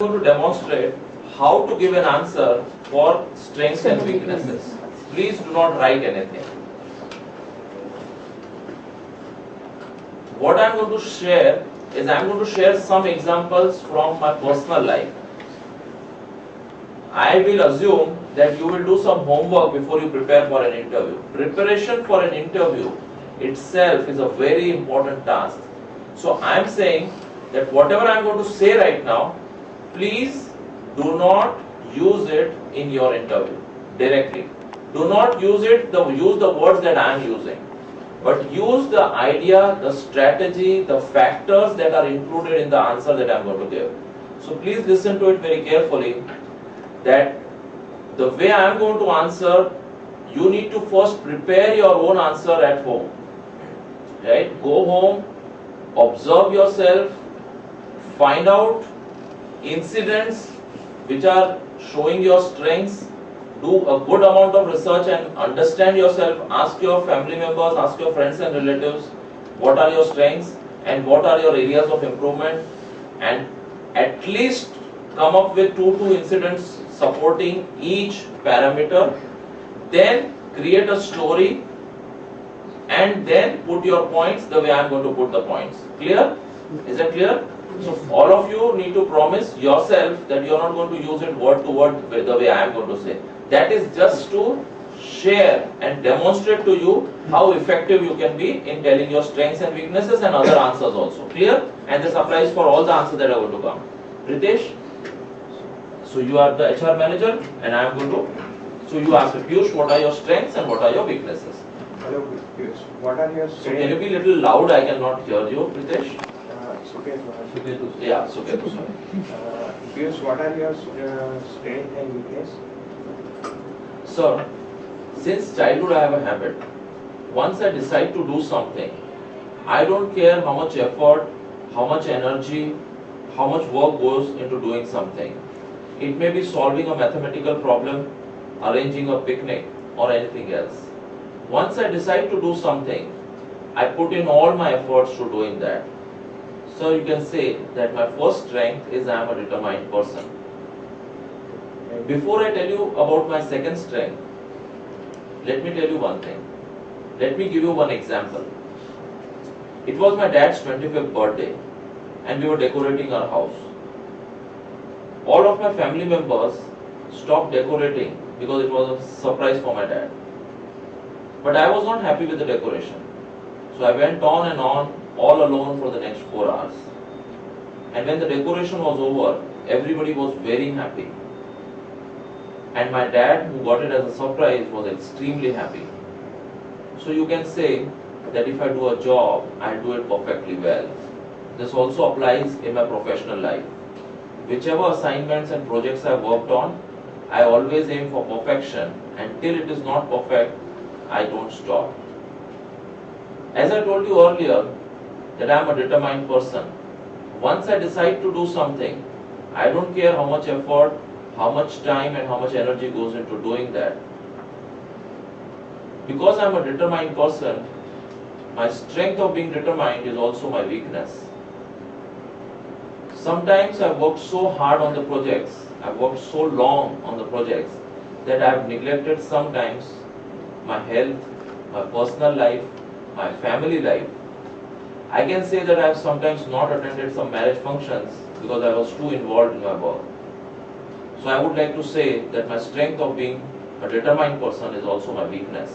To demonstrate how to give an answer for strengths and weaknesses. Please do not write anything. What I am going to share is I am going to share some examples from my personal life. I will assume that you will do some homework before you prepare for an interview. Preparation for an interview itself is a very important task. So I am saying that whatever I am going to say right now, please do not use it in your interview directly. Do not use it, use the words that I am using. But use the idea, the strategy, the factors that are included in the answer that I am going to give. So please listen to it very carefully, that the way I am going to answer, you need to first prepare your own answer at home. Right? Go home, observe yourself, find out incidents which are showing your strengths, do a good amount of research and understand yourself, ask your family members, ask your friends and relatives what are your strengths and what are your areas of improvement, and at least come up with two incidents supporting each parameter. Then create a story and then put your points the way I am going to put the points. Clear? Is that clear? So all of you need to promise yourself that you are not going to use it word to word the way I am going to say. That is just to share and demonstrate to you how effective you can be in telling your strengths and weaknesses and other answers also. Clear? And this applies for all the answers that are going to come. Ritesh? So you are the HR manager and I am going to. So you ask Piyush, what are your strengths and what are your weaknesses? Hello Piyush, what are your strengths? So can you be a little loud? I cannot hear you, Ritesh. Suketu. Yeah, Suketu, sorry. Piyush, what are your strengths and weakness? Sir, since childhood I have a habit. Once I decide to do something, I don't care how much effort, how much energy, how much work goes into doing something. It may be solving a mathematical problem, arranging a picnic or anything else. Once I decide to do something, I put in all my efforts to doing that. So you can say that my first strength is I am a determined person. Before I tell you about my second strength, let me tell you one thing. Let me give you one example. It was my dad's 25th birthday and we were decorating our house. All of my family members stopped decorating because it was a surprise for my dad. But I was not happy with the decoration. So I went on and on all alone for the next 4 hours. And when the decoration was over, everybody was very happy. And my dad, who got it as a surprise, was extremely happy. So you can say that if I do a job, I do it perfectly well. This also applies in my professional life. Whichever assignments and projects I worked on, I always aim for perfection, and till it is not perfect, I don't stop. As I told you earlier, that I am a determined person. Once I decide to do something, I don't care how much effort, how much time and how much energy goes into doing that. Because I am a determined person, my strength of being determined is also my weakness. Sometimes I have worked so hard on the projects, I have worked so long on the projects that I have neglected sometimes my health, my personal life, my family life. I can say that I have sometimes not attended some marriage functions because I was too involved in my work. So I would like to say that my strength of being a determined person is also my weakness.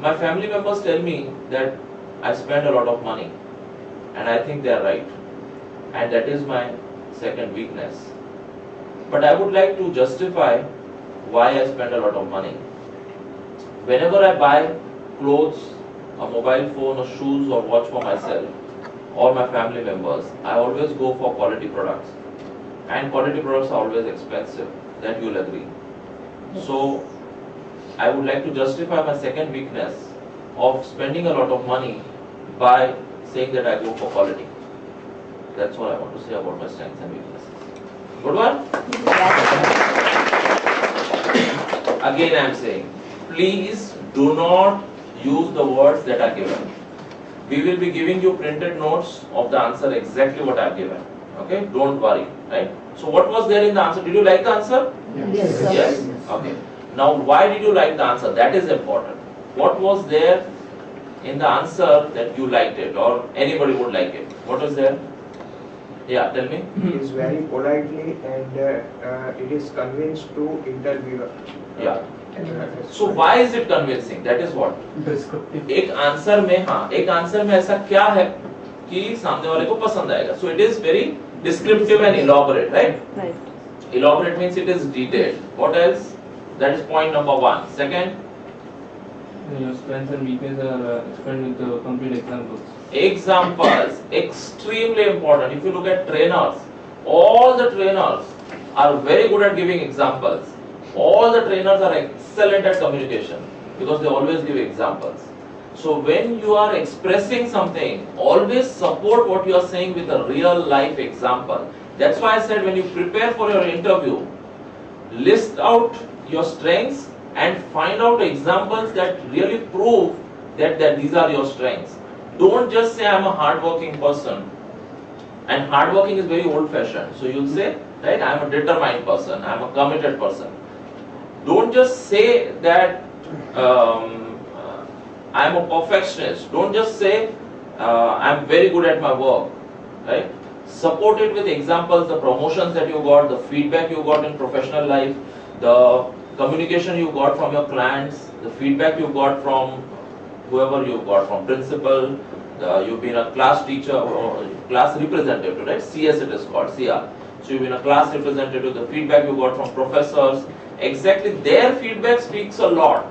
My family members tell me that I spend a lot of money, and I think they are right. And that is my second weakness. But I would like to justify why I spend a lot of money. Whenever I buy clothes, a mobile phone, or shoes or watch for myself or my family members, I always go for quality products. And quality products are always expensive, that you'll agree. So I would like to justify my second weakness of spending a lot of money by saying that I go for quality. That's all I want to say about my strengths and weaknesses. Good one? Again I am saying, please do not use the words that are given. We will be giving you printed notes of the answer exactly what I have given. Okay? Don't worry. right? So what was there in the answer? Did you like the answer? Yes, sir. Yes? Okay. Now why did you like the answer? That is important. What was there in the answer that you liked it or anybody would like it? What was there? Yeah, tell me. It is very politely and it is convinced to interviewer. Yeah. That's So fine. why is it convincing? That is what. Descriptive. एक answer में हाँ एक answer में ऐसा क्या है कि सामने वाले को पसंद आएगा. So it is very descriptive and elaborate, right? Right. Elaborate means it is detailed. What else? That is point number 1. Second, Your strengths and weaknesses are explained with complete examples. examples extremely important. If you look at trainers, all the trainers are very good at giving examples. All the trainers are excellent at communication because they always give examples. So when you are expressing something, always support what you are saying with a real life example. That's why I said when you prepare for your interview, list out your strengths and find out examples that really prove that these are your strengths. Don't just say I'm a hardworking person. And hardworking is very old fashioned. So you'll say, right, I'm a determined person, I'm a committed person. Don't just say that I'm a perfectionist. Don't just say I'm very good at my work. Right? Support it with examples, the promotions that you got, the feedback you got in professional life, the communication you got from your clients, the feedback you got from whoever you got, from principal, you've been a class teacher or class representative, right? CS it is called, CR. So you've been a class representative, the feedback you got from professors, exactly their feedback speaks a lot.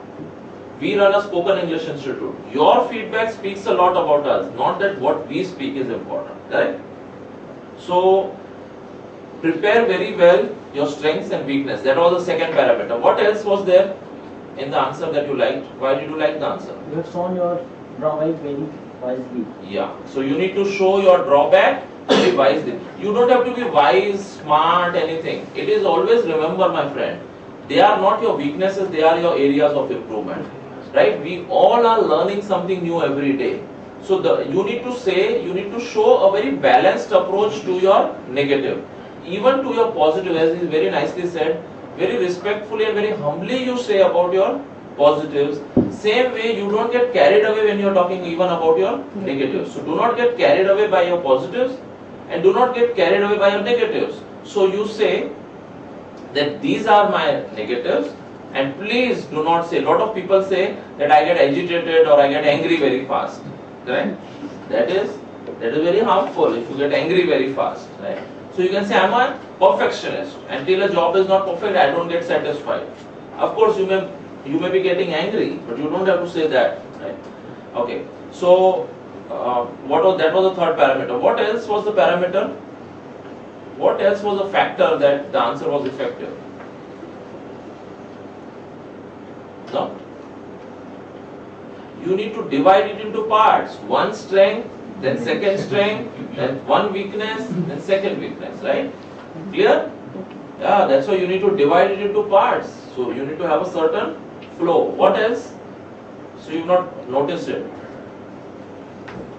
We run a spoken English institute. Your feedback speaks a lot about us, not that what we speak is important, right? So prepare very well your strengths and weakness. That was the second parameter. What else was there in the answer that you liked? Why did you like the answer? You have shown your drawback very wisely. Yeah. So you need to show your drawback very wisely. You don't have to be wise, smart, anything. It is always, remember my friend, they are not your weaknesses, they are your areas of improvement. Right? We all are learning something new every day. So you need to say, you need to show a very balanced approach to your negative. Even to your positive, as is very nicely said, very respectfully and very humbly you say about your positives. Same way you don't get carried away when you are talking even about your negatives. So do not get carried away by your positives and do not get carried away by your negatives. So you say that these are my negatives and please do not say, a lot of people say that I get agitated or I get angry very fast. Right? That is very harmful if you get angry very fast. Right? So you can say I'm a perfectionist. Until a job is not perfect, I don't get satisfied. Of course, you may be getting angry, but you don't have to say that. Right? Okay. So that was the third parameter. What else was the parameter? What else was the factor that the answer was effective? No? You need to divide it into parts. One strength, then second strength, then one weakness, then second weakness, right? Clear? Yeah, that's why you need to divide it into parts. So you need to have a certain flow. What else? So you've not noticed it.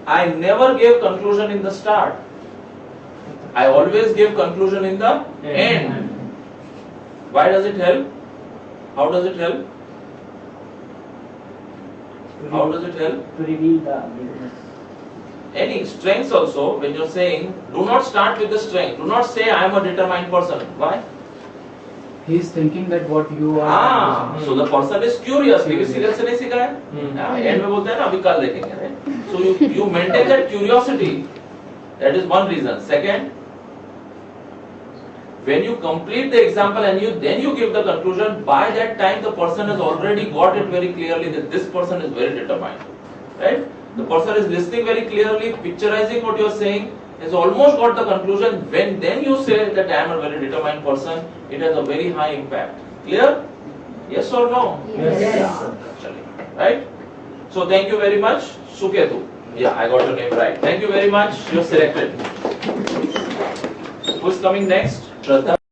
I never gave conclusion in the start. I always give conclusion in the end. Why does it help? How does it help? How does it help? To reveal the weakness. Any strengths also, when you're saying, do not start with the strength. Do not say I am a determined person. Why? He is thinking that what you are. So the person is curious. Maybe serial से नहीं सीखा है? End में बोलते हैं ना अभी कल देखेंगे, right? So you maintain that curiosity. That is one reason. Second, when you complete the example and then you give the conclusion, by that time the person has already got it very clearly that this person is very determined, right? The person is listening very clearly, picturizing what you are saying, has almost got the conclusion. When then you say that I am a very determined person, it has a very high impact. Clear? Yes or no? Yes. Actually, right? So thank you very much, Suketu. Yeah, I got your name right. Thank you very much. You're selected. Who's coming next? Shraddha?